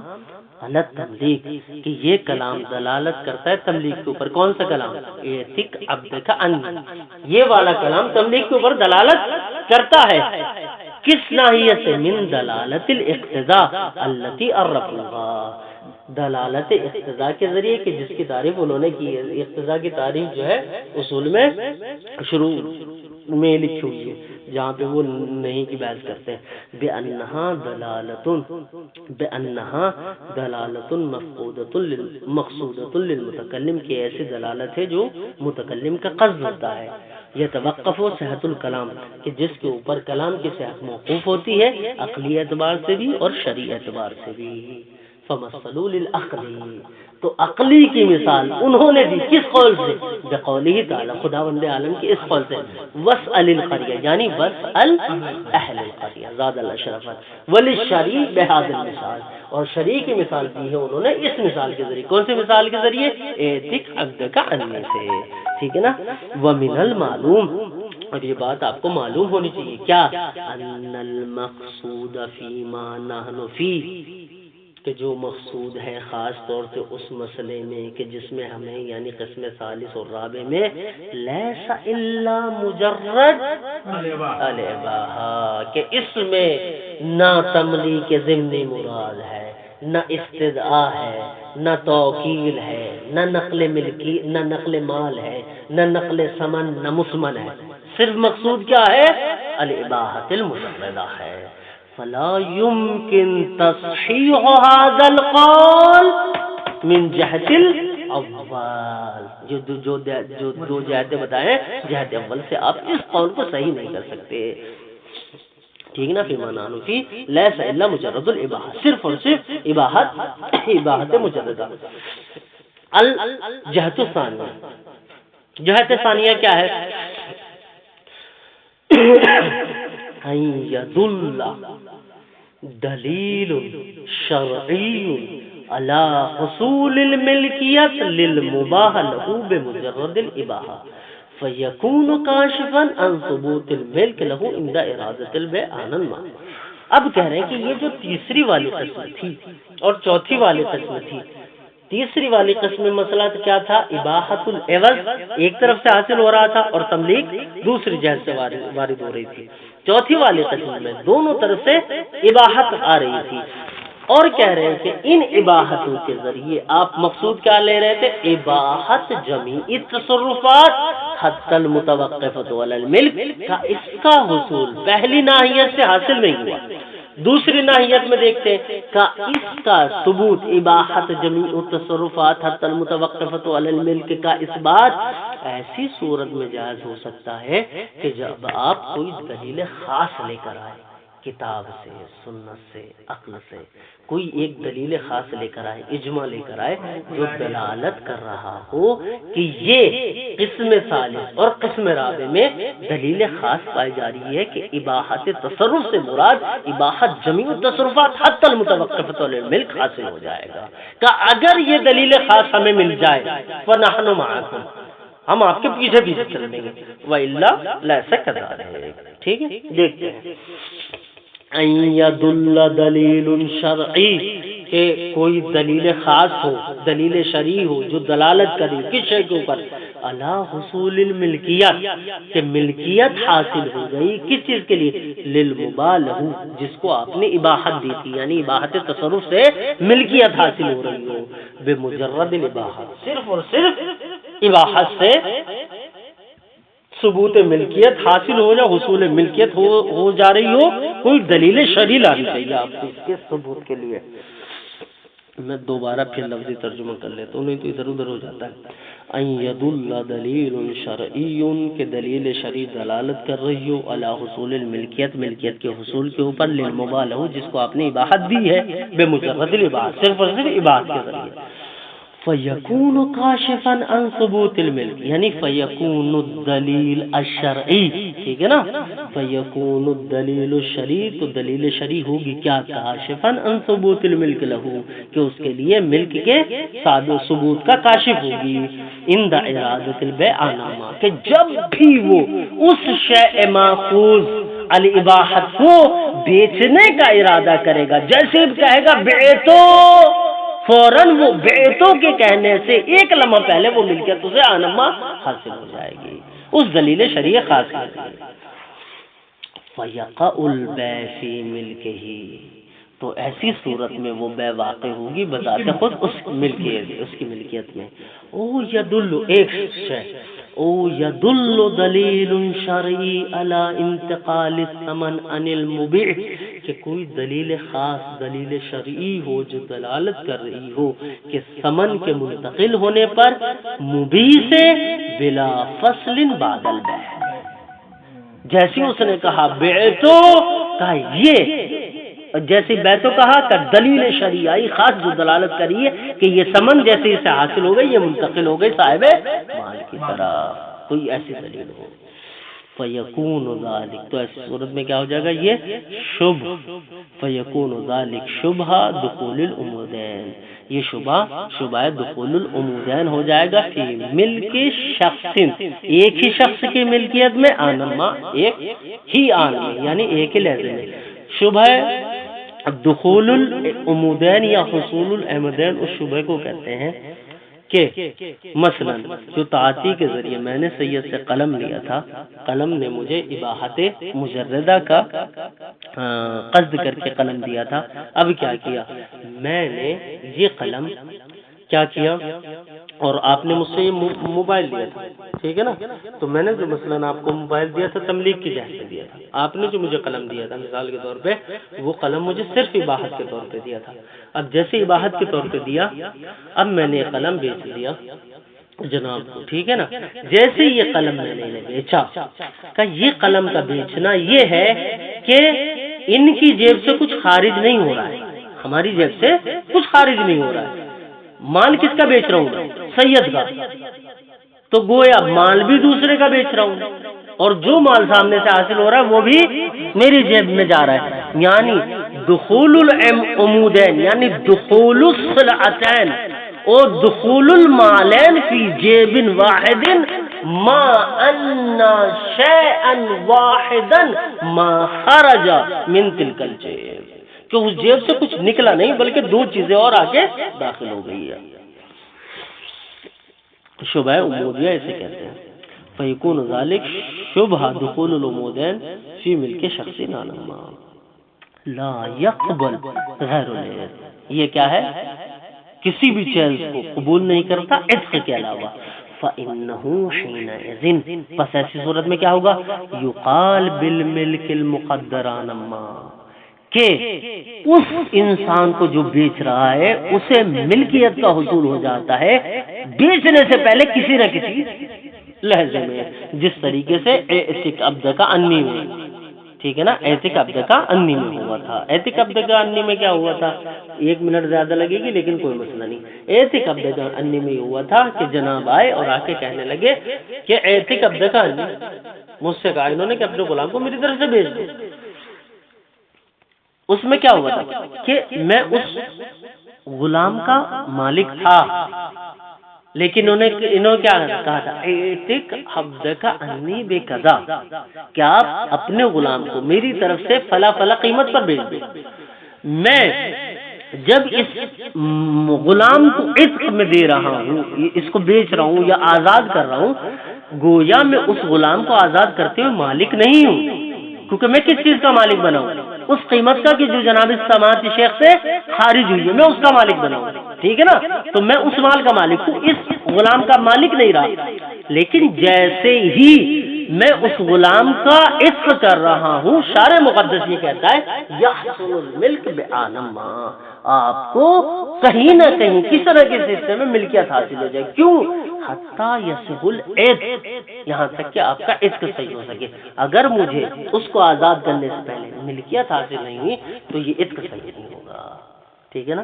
علی التملیک کہ یہ کلام دلالت کرتا ہے تملیک کے اوپر. کون سا کلام؟ ایتک عبدک ان، یہ والا کلام تملیک کے اوپر دلالت کرتا ہے. کس ناحیے سے؟ من دلالت الاقتضاء التي عرفوها، دلالت اقتضاء کے ذریعے کہ جس کی تعریف انہوں نے کی ہے. اقتضاء کی تعریف جو ہے اصول میں شروع میں لکھی ہوئی ہے جہاں پہ وہ نہیں کی بحث کرتے ہیں. بأنہا دلالت مقصودۃ للمتکلم، کی ایسی دلالت ہے جو متکلم کا قصد ہوتا ہے. یتوقف صحت الکلام، کہ جس کے اوپر کلام کی صحت موقوف ہوتی ہے عقلی اعتبار سے بھی اور شرعی اعتبار سے بھی. فمثلوا للعقل، تو عقلی کی مثال انہوں نے دی کس قول سے؟ بقولہ تعالی، خداوند عالم کی اس قول سے واسأل القریہ، یعنی واسأل اہل القریہ زاد الاشرفت. وللشریع بہذا المثال، اور شریع کی مثال دی ہے انہوں نے اس مثال کے ذریعے. کون سی مثال کے ذریعے؟ ایتک عبدک انی سے. ٹھیک ہے نا. ومن المعلوم، اور یہ بات آپ کو معلوم ہونی چاہیے کیا؟ ان المقصود فیما نحن فی، کہ جو مقصود ہے خاص طور سے اس مسئلے میں کہ جس میں ہمیں یعنی قسم ثالث اور رابع میں لیس الا مجرد الاباحہ، کہ اس میں نہ تملیک ضمنی مراد ہے، نہ استدعاء ہے، نہ توکیل ہے، نہ نقل ملکی، نہ نقل مال ہے، نہ نقل ثمن، نہ مسمن ہے. صرف مقصود کیا ہے؟ الاباحۃ المجردہ ہے. فلا يمكن تصحيح هذا القول من جهة الاول، جو دو جہتیں بتائیں، جہت اول سے آپ اس قول کو صحیح نہیں کر سکتے. ٹھیک نا. فیما نحن فی لیس الا مجرد الاباحہ، صرف اور صرف اباحت مجردہ. الجہت الثانیہ، جہت ثانیہ کیا ہے؟ ان یدل دلیل شرعی علی حصول الملکیت للمباح له بمجرد الاباحہ فیکون کاشفا عن ثبوت الملک له عند ارادۃ البیع عن المال. اب کہہ رہے ہیں کہ یہ جو تیسری والی قسم تھی اور چوتھی والی قسم تھی، تیسری والی قسم میں مسئلہ کیا تھا؟ اباحت العوض ایک طرف سے حاصل ہو رہا تھا اور تملیک دوسری جہت سے وارد ہو رہی تھی. چوتھی والی قسم میں دونوں طرف سے اباحت آ رہی تھی. اور کہہ رہے ہیں کہ ان اباحتوں کے ذریعے آپ مقصود کیا لے رہے تھے؟ اباحت جمیع التصرفات حتی المتوقفۃ علی الملک کا اس کا حصول پہلی ناحیت سے حاصل نہیں ہوا. دوسری ناحیت میں دیکھتے ہیں کہ اس کا ثبوت اباحت جمیع التصرفات حتی المتوقفۃ علی الملک کا اس بات ایسی صورت میں جائز ہو سکتا ہے کہ جب آپ کوئی دلیل خاص لے کر آئے، کتاب سے، سنت سے، عقل سے، کوئی ایک دلیل خاص لے کر آئے، اجماع لے کر آئے جو دلالت کر رہا ہو کہ یہ قسم ثالث اور قسم رابع میں دلیل خاص پائی جا رہی ہے کہ اباحت تصرف سے مراد اباحت جمیع التصرفات حتی المتوقفۃ علی الملک حاصل ہو جائے گا. کہ اگر یہ دلیل خاص ہمیں مل جائے فنحن معکم، ہم آپ کے پیچھے پیچھے چل دیں گے، وَإِلَّا لَيْسَ كَذَلِكَ. ٹھیک ہے. دیکھتے ہیں ان یدل دلیل شرعی، کہ کوئی دلیل خاص ہو، دلیل شرعی ہو جو دلالت کرے کس شے کے اوپر؟ علی حصول الملکیت، کہ ملکیت حاصل ہو گئی کس چیز کے لیے؟ للمباح لہ، جس کو آپ نے اباحت دی تھی، یعنی اباحت تصرف سے ملکیت حاصل ہو رہی ہو بمجرد الاباحہ، صرف اور صرف اباحت سے ثبوت ملکیت حاصل ہو جائے، حصول ملکیت ہو جا رہی ہو، کوئی دلیل شرعی لانی چاہیے آپ کو اس کے ثبوت کے لیے. میں دوبارہ پھر لفظی ترجمہ کر لیتا ہوں، نہیں تو ادھر ادھر ہو جاتا ہے. ان یدل دلیل شرعی، کہ دلیل شرعی دلالت کر رہی ہو علی حصول الملکیت، ملکیت کے حصول کے اوپر، للمباح لہ، جس کو آپ نے اباحت دی ہے بمجرد الاباحہ، صرف اور صرف اباحت کے ذریعے. فیکون کاشفا عن ثبوت الملک، یعنی فیکون الدلیل الشرعی. ٹھیک ہے نا. فیکون الدلیل الشرعی، تو دلیل شرعی ہوگی کیا؟ کاشفا عن ثبوت الملک لہ، کہ اس کے لیے ملک کے ثبوت کا کاشف ہوگی. عند ارادۃ البیع عنہما، کہ جب بھی وہ اس شیء ماخوذ الاباحت کو بیچنے کا ارادہ کرے گا، جیسے کہے گا بیعتو، فوراً وہ بیعتو کے کہنے سے ایک لمحہ پہلے وہ ملکیت اسے آنما حاصل ہو جائے گی، اس دلیل شرعی خاص کے ذریعے۔ فَيَقَعُ الْبَيْعُ فِي مِلْكِهِ، تو ایسی صورت میں وہ بے واقع ہوگی بذات خود اس کی ملکیت میں۔ او یدل، ایک شے، او یدل دلیل شرعی علی انتقال الثمن عن المبیع، کہ کوئی دلیل خاص، دلیل شرعی ہو جو دلالت کر رہی ہو کہ ثمن کے منتقل ہونے پر مبیع سے بلا فصل بعد البیع، جیسی اس نے کہا بیعتو، کہا یہ جیسے بیعتو کہا کہ دلیل شرعی خاص جو دلالت کری ہے کہ یہ ثمن جیسے اسے حاصل ہو گئی، یہ منتقل ہو گئی صاحب مال کی طرف، کوئی ایسی دلیل ہو۔ فیکون ذالک، تو ایسی صورت میں کیا ہو جائے گا یہ شبہ، فیکون ذالک شبہ دخول العمودین، یہ شبہ دخول العمودین ہو جائے گا فی ملک شخص، ایک ہی شخص کی ملکیت میں، آنما ایک ہی آن یعنی ایک ہی لحظے میں، شبہ دخول العمودین یا حصول العمودین اس شبہ کو کہتے ہیں کہ مثلا جو تعاطی کے ذریعے میں نے سید سے قلم لیا تھا، قلم نے مجھے اباحت مجردہ کا قصد کر کے قلم دیا تھا، اب کیا کیا میں نے یہ قلم کیا کیا، اور آپ نے مجھ سے یہ موبائل لیا تھا، ٹھیک ہے نا، تو میں نے جو مثلا آپ کو موبائل دیا تھا تملیک کی جہت سے دیا تھا، آپ نے جو مجھے قلم دیا تھا مثال کے طور پہ، وہ قلم مجھے صرف اباحت کے طور پہ دیا تھا، اب جیسے اباحت کے طور پہ دیا، اب میں نے قلم بیچ دیا جناب کو، ٹھیک ہے نا، جیسے یہ قلم میں نے بیچا، کہ یہ قلم کا بیچنا یہ ہے کہ ان کی جیب سے کچھ خارج نہیں ہو رہا ہے، ہماری جیب سے کچھ خارج نہیں ہو رہا ہے، مال کس کا بیچ رہا ہوں سید کا، تو گویا مال بھی دوسرے کا بیچ رہا ہوں، اور جو مال سامنے سے حاصل ہو رہا ہے وہ بھی میری جیب میں جا رہا ہے، یعنی دخول العمودین یعنی دخول الصلعتین اور دخول المالین فی جیب واحد ما ان شیئا واحدا ما خرج من تلک الجیب، کہ اس جیب سے کچھ نکلا نہیں بلکہ دو چیزیں اور آگے داخل ہو گئی ہے، شبہ عمودیہ اسے کہتے ہیں۔ فیکون ذالک شبہ دخول العمودین فی ملک شخص نانما لا یقبل غیر العتق، یہ کیا ہے کسی بھی چیز کو قبول نہیں کرتا عتق کے علاوہ، فَإِنَّهُ حِينَئِذٍ، پس ایسی صورت میں کیا ہوگا، یقال بالملک المقدر نما، کہ اس انسان کو جو بیچ رہا ہے اسے ملکیت کا حصول ہو جاتا ہے بیچنے سے پہلے کسی نہ کسی لہجے میں، جس طریقے سے اعتق عبد کا انی میں، ٹھیک ہے نا، اعتق عبد کا انی میں ہوا تھا، اعتق عبد کا انی میں کیا ہوا تھا، 1 منٹ زیادہ لگے گی لیکن کوئی مسئلہ نہیں، اعتق عبد کا انی میں ہوا تھا کہ جناب آئے اور آ کے کہنے لگے کہ اعتق عبد کا انی، مجھ سے کہا انہوں نے کہ اپنے غلام کو میری طرف سے بھیج دو، اس میں کیا ہوا تھا کہ میں اس غلام کا مالک تھا، لیکن انہوں نے کیا کہا تھا، اعتق عبد کا انی بے قضا، کہ آپ اپنے غلام کو میری طرف سے فلا فلا قیمت پر بھیج دو، میں جب اس غلام کو عتق میں دے رہا ہوں، اس کو بیچ رہا ہوں یا آزاد کر رہا ہوں، گویا میں اس غلام کو آزاد کرتے ہوئے مالک نہیں ہوں، کیونکہ میں کس چیز کا مالک بنا ہوں، اس قیمت کا کہ جو جناب سماعتی شیخ سے خارج ہوئی ہے، میں اس کا مالک بنا ہوں، ٹھیک ہے نا، تو میں اس مال کا مالک ہوں، اس غلام کا مالک نہیں رہا، لیکن جیسے ہی میں اس غلام کا عتق کر رہا ہوں، شارع مقدس یہ کہتا ہے یحصل الملک بعانما، آپ کو کہیں نہ کہیں کسی نہ کسی حصے میں ملکیت حاصل ہو جائے، کیوں حتیٰ یصح العتق، یہاں تک کہ آپ کا عتق صحیح ہو سکے، اگر مجھے اس کو آزاد کرنے سے پہلے ملکیت حاصل نہیں ہوئی تو یہ عتق صحیح نہیں ہوگا، ٹھیک ہے نا۔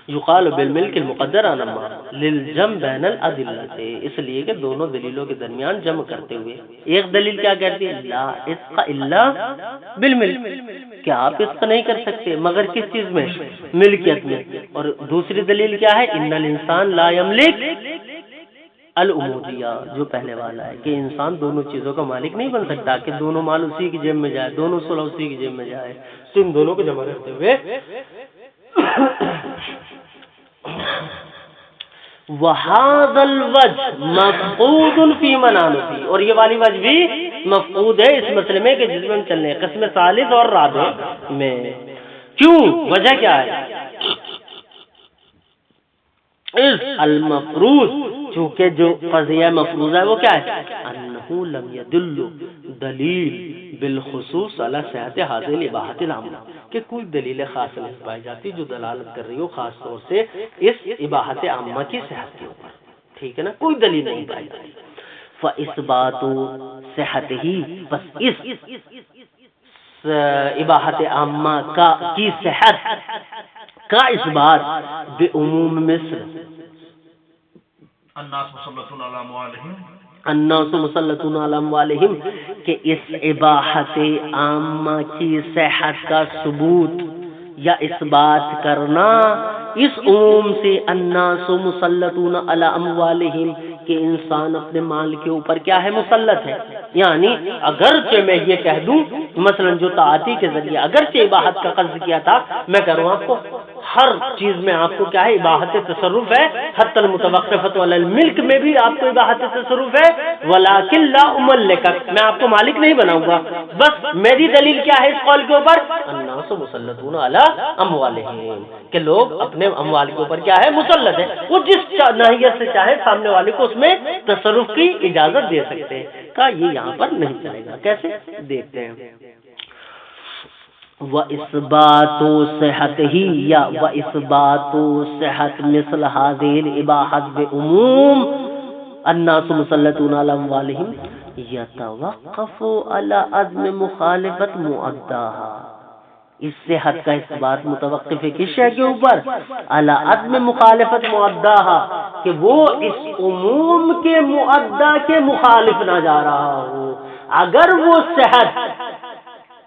یقال بالملک المقدر انما للجمع بین الادلۃ، اس لیے کہ دونوں دلیلوں کے درمیان جمع کرتے ہوئے، ایک دلیل کیا کہتی ہے، لا عتق الا بالملک، کہ آپ عتق نہیں کر سکتے مگر کس چیز میں، ملکیت میں، اور دوسری دلیل کیا ہے، ان الانسان لا یملک العمودیہ جو پہلے والا ہے کہ انسان دونوں چیزوں کا مالک نہیں بن سکتا کہ دونوں مال اسی کی جیب میں جائے، دونوں صلح اسی کی جیب میں جائے، تو ان دونوں کو جمع کرتے ہوئے وَهَذَا الْوَجْهُ مَفْقُودٌ فِي مَنَانُفِي، اور یہ والی وجہ بھی مفقود ہے اس مسئلے میں کہ جس میں ہم چل رہے ہیں قسم ثالث اور رابع میں۔ کیوں؟ وجہ کیا ہے؟ اس المفروض، چونکہ جو قضیہ مفروض ہے وہ کیا ہے؟ انہو لم يدل دلیل بالخصوص علی صحت حاصل اباحت العامہ، کہ کوئی دلیل خاص نہیں پائی جاتی جو دلالت کر رہی ہو خاص طور سے اس اباحت عامہ کی صحت کے اوپر، ٹھیک ہے نا، کوئی دلیل نہیں پائی جاتی۔ فاثبات صحت ہی، بس اس اباحت عامہ کی صحت کا اثبات بعموم مثل الناس مسلطون علی اموالہم، کہ اس اباحت عامہ کی صحت کا ثبوت یا اثبات کرنا اس عموم سے الناس مسلطون علی اموالہم، کہ انسان اپنے مال کے اوپر کیا ہے؟ مسلط ہے۔ یعنی اگرچہ میں یہ کہہ دوں مثلا جو تعاطی کے ذریعے اگرچہ اباحت کا قصد کیا تھا، میں کہہ رہا ہوں آپ کو ہر چیز میں آپ کو کیا ہے؟ اباحت تصرف ہے، حتی المتوقفۃ علی الملک میں بھی آپ کو اباحت تصرف ہے، ولکن لا املک، میں آپ کو مالک نہیں بناؤں گا۔ بس میری دلیل کیا ہے اس قول کے اوپر؟ الناس مسلطون علی اموالہم، کہ لوگ اپنے اموال کے اوپر کیا ہے؟ مسلط ہے، وہ جس ناحیت سے چاہے سامنے والے کو اس میں تصرف کی اجازت دے سکتے ہیں۔ کہا یہ یہاں پر نہیں چلے گا، کیسے؟ دیکھتے ہیں۔ وَإِثْبَاتُ صِحَتِهِ یا وَإِثْبَاتُ صِحَتِ مِثْلِ هَذِهِ الْإِبَاحَةِ بِعُمُومِ النَّاسُ مُسَلَّطُونَ عَلَى أَمْوَالِهِمْ يَتَوَقَّفُ عَلَى عَدْمِ مُخَالَفَةِ مُؤَدَّاهَا، اس صحت کا اثبات متوقف ہے کس شے کے اوپر؟ علی عدم مخالفت مؤداها، کہ وہ اس عموم کے مؤدا کے مخالف نہ جا رہا ہو۔ اگر وہ صحت،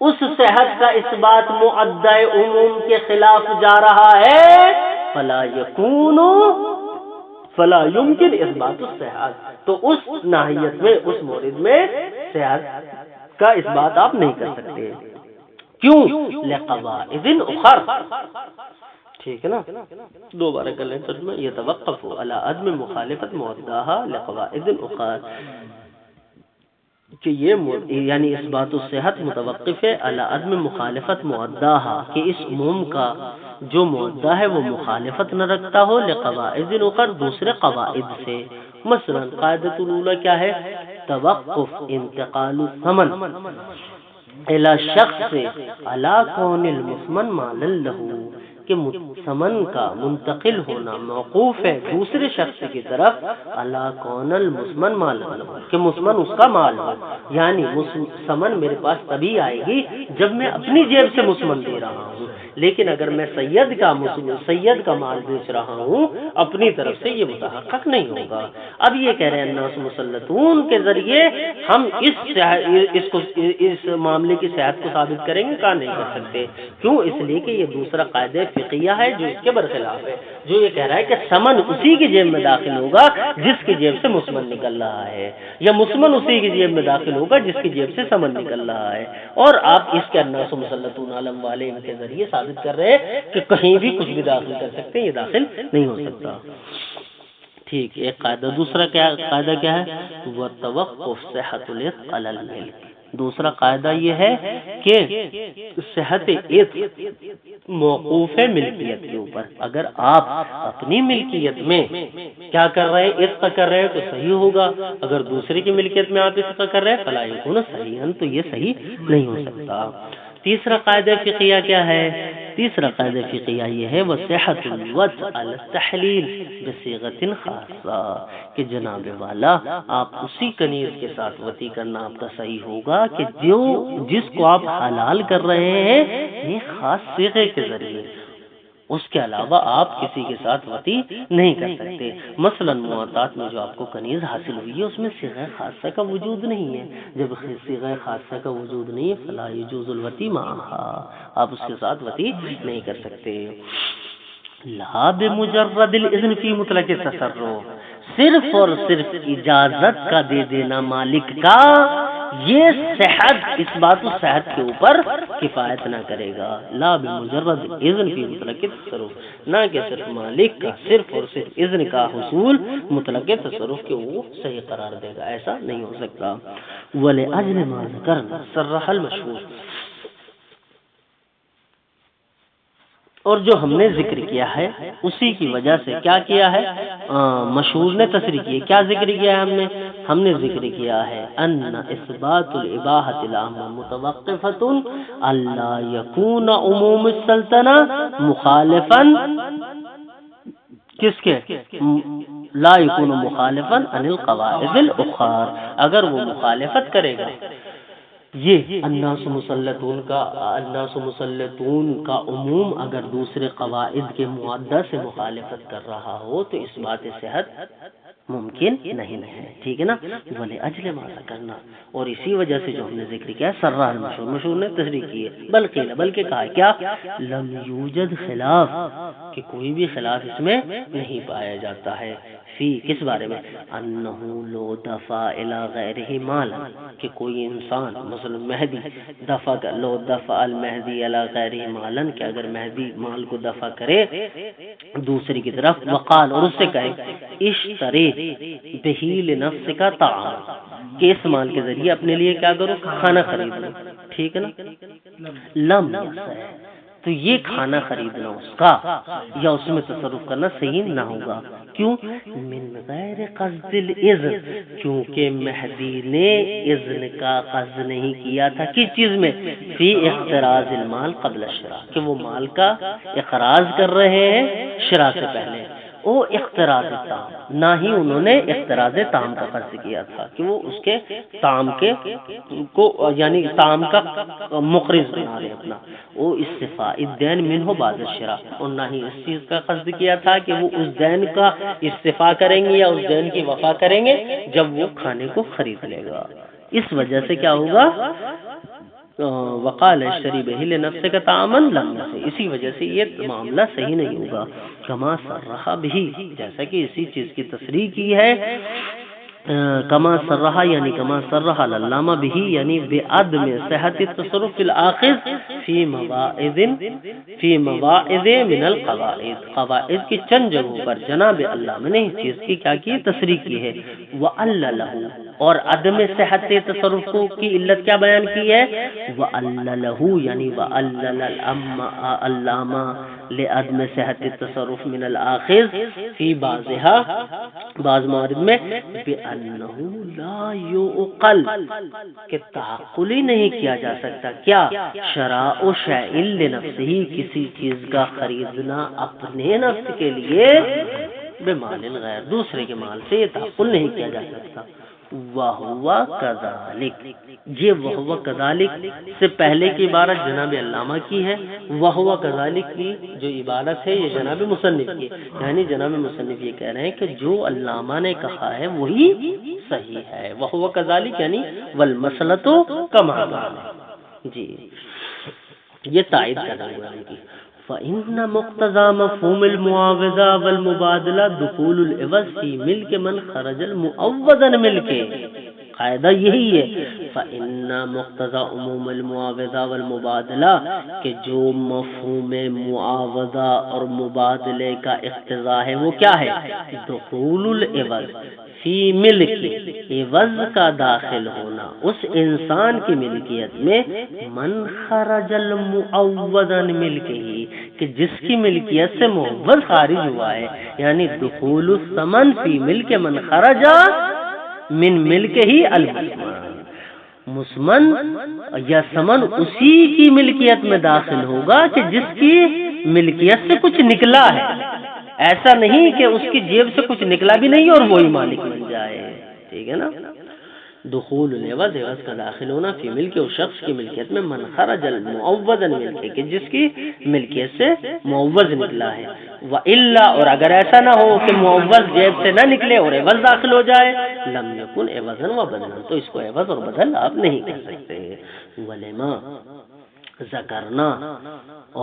اس صحت کا اثبات مؤدہ عموم کے خلاف جا رہا ہے، فلا يمکن اثبات الصحت، تو اس ناحیت میں اس مورد میں صحت کا اثبات آپ نہیں کر سکتے۔ کیوں؟ لقواعد اخر، ٹھیک ہے نا، دوبارہ کر لیں ترجمہ، یتوقف علی عدم مخالفت مؤداها لقواعد اخر، کہ یہ یعنی اثبات الصحت متوقف ہے علی عدم مخالفت مؤداها، کہ اس عموم کا جو مؤدا ہے وہ مخالفت نہ رکھتا ہو لقواعد اخر، دوسرے قواعد سے۔ مثلا قاعدۃ الاولی کیا ہے؟ توقف انتقال الثمن الى شخص علی کون المثمن مالا لہ، کہ ثمن کا منتقل ہونا موقوف ہے دوسرے شخص کی طرف علی کون المثمن مالا لہ، کہ مثمن اس کا مال ہو۔ یعنی ثمن میرے پاس تبھی آئے گی جب میں اپنی جیب سے مثمن دے رہا ہوں، لیکن اگر میں سید کا مال بیچ رہا ہوں اپنی طرف سے، یہ متحقق نہیں ہوگا۔ اب یہ کہہ رہے ہیں الناس مسلطون کے ذریعے ہم اس معاملے کی صحت کو ثابت کریں گے؟ کہا نہیں کر سکتے۔ کیوں؟ اس لیے کہ یہ دوسرا قاعدہ فقیہ ہے جو اس کے برخلاف ہے، جو یہ کہہ رہا ہے کہ ثمن اسی کی جیب میں داخل ہوگا جس کی جیب سے مثمن نکل رہا ہے، یا مثمن اسی کی جیب میں داخل ہوگا جس کی جیب سے ثمن نکل رہا ہے۔ اور آپ اس کے الناس مسلطون علی اموالہم کے ذریعے ثابت کر رہے ہیں کہ کہیں بھی کچھ بھی داخل کر سکتے ہیں، یہ داخل نہیں ہو سکتا۔ ٹھیک، ایک قاعدہ۔ دوسرا قاعدہ کیا ہے؟ وَتَوَقُّفُ صِحَّةِ الْعِتْقِ عَلَى الْمِلْكِ، دوسرا قاعدہ یہ ہے کہ صحت عتق موقوف ہے ملکیت کے اوپر۔ اگر آپ اپنی ملکیت میں کیا کر رہے ہیں؟ عتق کر رہے ہیں تو صحیح ہوگا، اگر دوسرے کی ملکیت میں آپ عتق کر رہے ہیں فلا یکون صحیحا، تو یہ صحیح نہیں ہو سکتا۔ تیسرا قاعدہ فقیہ کیا ہے؟ تیسرا قاعدہ فقیہ یہ ہے وصحۃ الوضع علی التحلیل بصیغۃ خاصہ، کہ جناب والا آپ اسی کنیز کے ساتھ وطی کرنا آپ کا صحیح ہوگا کہ جس کو آپ حلال کر رہے ہیں یہ خاص صیغے کے ذریعے، اس کے علاوہ آپ کسی کے ساتھ وطی نہیں کر سکتے۔ مثلا معطات میں جو آپ کو کنیز حاصل ہوئی ہے اس میں صیغہ خاصہ کا وجود نہیں ہے، جب صیغہ خاصہ کا وجود نہیں ہے فلا یجوز الوطی معها، آپ اس کے ساتھ وطی نہیں کر سکتے۔ لا بمجرد الاذن فی مطلق التصرف، صرف اور صرف اجازت کا دے دینا مالک کا، یہ صحت، اس بات صحت کے اوپر کفایت نہ کرے گا، لا بمجرد اذن فی مطلق تصرف، نہ کہ صرف مالک کا صرف اور صرف اذن کا حصول مطلق تصرف کے وہ صحیح قرار دے گا، ایسا نہیں ہو سکتا۔ وَلِأَجْلِ مَا ذَكَرْنَا صَرَّحَ الْمَشْهُورُ، اور جو ہم نے ذکر کیا ہے اسی کی وجہ سے کیا کیا ہے، مشہور نے تصریح کی، کیا ذکر کیا ہے ہم نے ذکر کیا ہے ان اثبات الاباحۃ العامہ متوقفۃ الا یکون عموم السلطنہ مخالفا کس کے، لا یکون مخالفا عن القواعد الاخرى، اگر وہ مخالفت کرے گا یہ الناس مسلطون کا عموم اگر دوسرے قواعد کے معدہ سے مخالفت کر رہا ہو تو اس بات صحت ممکن نہیں ہے، ٹھیک ہے نا۔ ولی اجل ما کرنا، اور اسی وجہ سے جو ہم نے ذکر کیا سرہ المشہور، مشہور نے تصریح کی ہے، بلکہ کہا کیا، لم یوجد خلاف، کہ کوئی بھی خلاف اس میں نہیں پایا جاتا ہے، فی کس بارے میں، انہ لو دفع الی غیرہ مالا، کہ کوئی انسان مثلا مہدی دفع لو دفع المہدی الی غیرہ مالا، کہ اگر مہدی مال کو دفع کرے دوسری کی طرف، وقال، اور اس سے کہے اشتری بہی لنفس کا طعام، کہ اس مال کے ذریعے اپنے لیے کیا کرو، کھانا خرید لو، ٹھیک ہے نا، لم یصح، تو یہ کھانا خریدنا اس کا یا اس میں تصرف کرنا صحیح نہ ہوگا، کیوں، من غیر قصد الاذن، کیونکہ مہدی نے اذن کا قصد نہیں کیا تھا کس چیز میں، فی اقتراض المال قبل الشراء، کہ وہ مال کا اقراض کر رہے ہیں شراء سے پہلے، وہ اقتراض تام، نہ ہی انہوں نے اقتراض تام کا قصد کیا تھا کہ وہ اس کے تام کے کو یعنی تام کا مقرض بنا رہے اپنا، وہ استفاء الدین منہ بعد الشراء، اور نہ ہی اس چیز کا قصد کیا تھا کہ وہ اس دین کا استفاء کریں گے یا اس دین کی وفا کریں گے جب وہ کھانے کو خرید لے گا، اس وجہ سے کیا ہوگا، وقال اشتری بہ لنفس کا تعامن لم سے، اسی وجہ سے یہ معاملہ صحیح نہیں ہوگا، کما صرح بھی، جیسا کہ اسی چیز کی تصریح کی ہے، کما صرح یعنی کما صرح العلامہ بھی یعنی بعدم صحت التصرف فی الاخذ فی مواعظ من القواعد، قواعد کی چند جگہوں پر جناب علامہ نے اس چیز کی کیا کی تصریح کی ہے، وَأَلَّ لَهُ، اور عدم صحت تصرف کو کی علت کیا بیان کی ہے، وَأَلَّ لَهُ یعنی وَأَلَّ العلامہ لعدم صحت التصرف من الاخذ فی بعضها، بعض موارد میں بأنه لا يعقل، کہ تعقل ہی نہیں کیا جا سکتا، کیا، شراء شیء لنفسه، کسی چیز کا خریدنا اپنے نفس کے لیے، بمال الغیر، دوسرے کے مال سے، یہ تعقل نہیں کیا جا سکتا، وَهُوَ كَذَلِكَ، یہ وَهُوَ كَذَلِكَ سے پہلے کی عبارت جناب علامہ کی ہے، وَهُوَ كَذَلِكَ کی جو عبارت ہے یہ جناب مصنف کی، یعنی جناب مصنف یہ کہہ رہے ہیں کہ جو علامہ نے کہا ہے وہی صحیح ہے، وَهُوَ كَذَلِكَ یعنی وَالْمَسْأَلَةُ كَمَا قَالَ، جی یہ تائید کر رہے ہیں کی، فَإِنَّ مُقْتَضَى مَفْهُومِ الْمُعَاوَضَةِ وَالْمُبَادَلَةِ دُخُولُ الْعِوَضِ فِي مِلْكِ مَنْ خَرَجَ الْمُعَوَّضَ عَنْ مِلْكِهِ، قاعدہ یہی ہے، فَإِنَّ مُقْتَضَى عُمُومِ الْمُعَاوَضَةِ وَالْمُبَادَلَةِ، کہ جو مفہوم معاوضہ اور مبادلے کا اقتضاء ہے وہ کیا ہے، دخول العوض فی ملک، عوض کا داخل ہونا اس انسان کی ملکیت میں، من خرج المعوض عن ملکہ، کہ جس کی ملکیت سے معوض خارج ہوا ہے، یعنی دخول الثمن فی ملک من خرج من ملک ہی مسمن یا سمن اسی کی ملکیت میں داخل ہوگا کہ جس کی ملکیت سے کچھ نکلا ہے، ایسا نہیں کہ اس کی جیب سے کچھ نکلا بھی نہیں اور وہی مالک بن جائے، ٹھیک ہے نا، دخول العوض، عوض کا داخل ہونا، فی ملک اس شخص کی ملکیت میں، من خرج المعوض عن ملک، کہ جس کی ملکیت سے معوض نکلا ہے، وَإِلَّا، اور اگر ایسا نہ ہو کہ معوض جیب سے نہ نکلے اور عوض داخل ہو جائے، لم یکن عوضا وبدلا، تو اس کو عوض اور بدل آپ نہیں کر سکتے، وَلِمَا ذکرنا،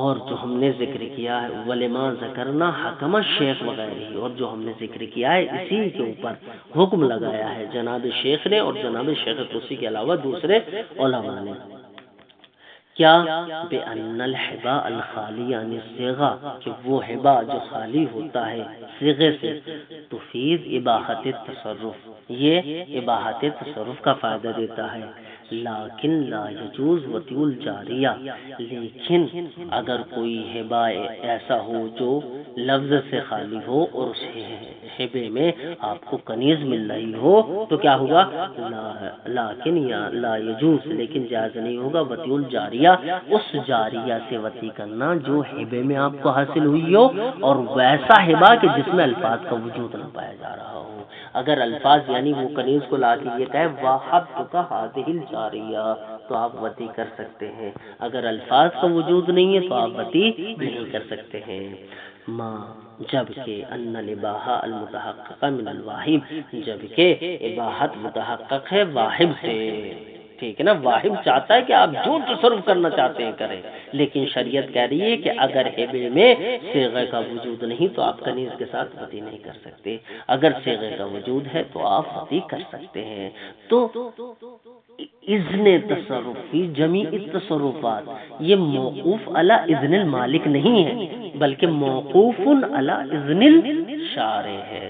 اور جو ہم نے ذکر کیا ہے ولما ذکرنا حکم الشیخ وغیرہ، اور جو ہم نے ذکر کیا ہے اسی کے اوپر حکم لگایا ہے جناب شیخ نے اور جناب شیخ طوسی کے علاوہ دوسرے علماء نے. کیا بأن الحبا الخالی عن الصیغہ، کہ وہ حبا جو خالی ہوتا ہے صیغے سے، تفید اباحت التصرف، یہ اباحت تصرف کا فائدہ دیتا ہے. لیکن لا یجوز وطی الجاریہ، لیکن اگر کوئی حبا ایسا ہو جو لفظ سے خالی ہو اور اس حبے میں آپ کو کنیز مل رہی ہو تو کیا ہوگا؟ لیکن یا لا یجوز، لیکن جائز نہیں ہوگا وطی الجاریہ، اس جاریہ سے وطی کرنا جو حبے میں آپ کو حاصل ہوئی ہو، اور ویسا حبا کہ جس میں الفاظ کا وجود نہ پایا جا رہا ہو. اگر الفاظ یعنی وہ کنیز کو لا کے یہ کہے وَحَبْتُكَ هَذِهِ الْجَارِيَّةَ، تو آپ وطی کر سکتے ہیں. اگر الفاظ کا وجود نہیں ہے تو آپ وطی نہیں کر سکتے ہیں. ما جبکہ ان الاباحہ المتحقق من الواہب، جبکہ اباحت متحقق ہے واہب سے. ٹھیک ہے نا، واہب چاہتا ہے کہ آپ جو تصرف کرنا چاہتے ہیں کریں، لیکن شریعت کہہ رہی ہے کہ اگر حبے میں صیغے کا وجود نہیں تو آپ کنیز کے ساتھ وطی نہیں کر سکتے. اگر صیغے کا وجود ہے تو آپ وطی کر سکتے ہیں. تو اذن تصرف فی جمیع التصرفات، یہ موقوف علی اذن المالک نہیں ہے بلکہ موقوف علی اذن الشارع ہے.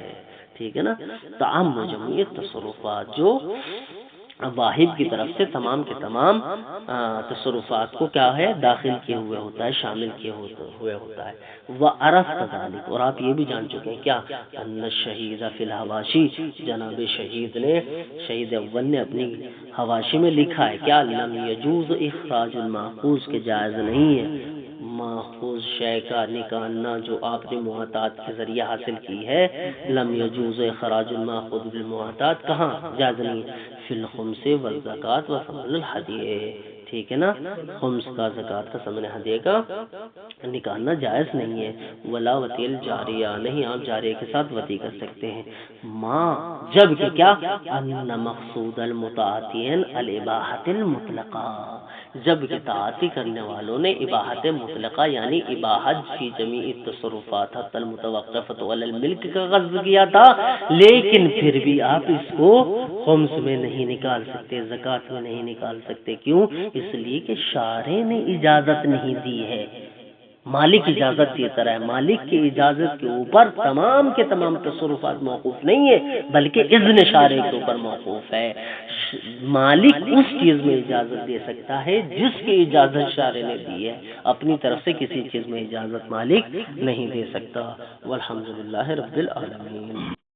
ٹھیک ہے نا. تعم جمیع التصرفات، جو واحد کی طرف سے تمام کے تمام تصرفات کو کیا ہے داخل کیے ہوئے ہوتا ہے، شامل کیے ہوئے ہوتا ہے. وعرفت ذلک، اور آپ یہ بھی جان چکے ہیں کیا، ان الشہید فی الحواشی، جناب شہید اول نے اپنی حواشی میں لکھا ہے کیا، لم یجوز اخراج الماخوذ، کے جائز نہیں ہے ماخوذ شے کا نکالنا جو آپ نے معتاد کے ذریعے حاصل کی ہے. لم یجوز اخراج الماخوذ بالمعتاد، کہاں جائز نہیں، فی الخمس والزکوٰۃ وثمن الہدیہ. ٹھیک ہے نا، خمس کا، زکوٰۃ کا، ثمن ہدیہ کا نکالنا جائز نہیں ہے. ولا وطی الجاریہ، نہیں آپ جاریہ کے ساتھ وطی کر سکتے ہیں. ما جب کہ کیا، ان مقصود المتعاطین الاباحۃ المطلقہ، جب کہ تعاطی کرنے والوں نے اباحت مطلقہ یعنی اباحت فی جمیع التصرفات حتی المتوقفۃ علی الملک کا غض کیا تھا، لیکن پھر بھی آپ اس کو خمس میں نہیں نکال سکتے، زکوٰۃ میں نہیں نکال سکتے. کیوں؟ اس لیے کہ شارع نے اجازت نہیں دی ہے. مالک اجازت دیتا ہے، مالک کی اجازت کے اوپر تمام کے تمام تصرفات موقوف نہیں ہے بلکہ اذن شارع کے اوپر موقوف ہے. مالک اس چیز میں اجازت دے سکتا ہے جس کی اجازت شارع نے دی ہے، اپنی طرف سے کسی چیز میں اجازت مالک نہیں دے سکتا. والحمدللہ رب العالمین.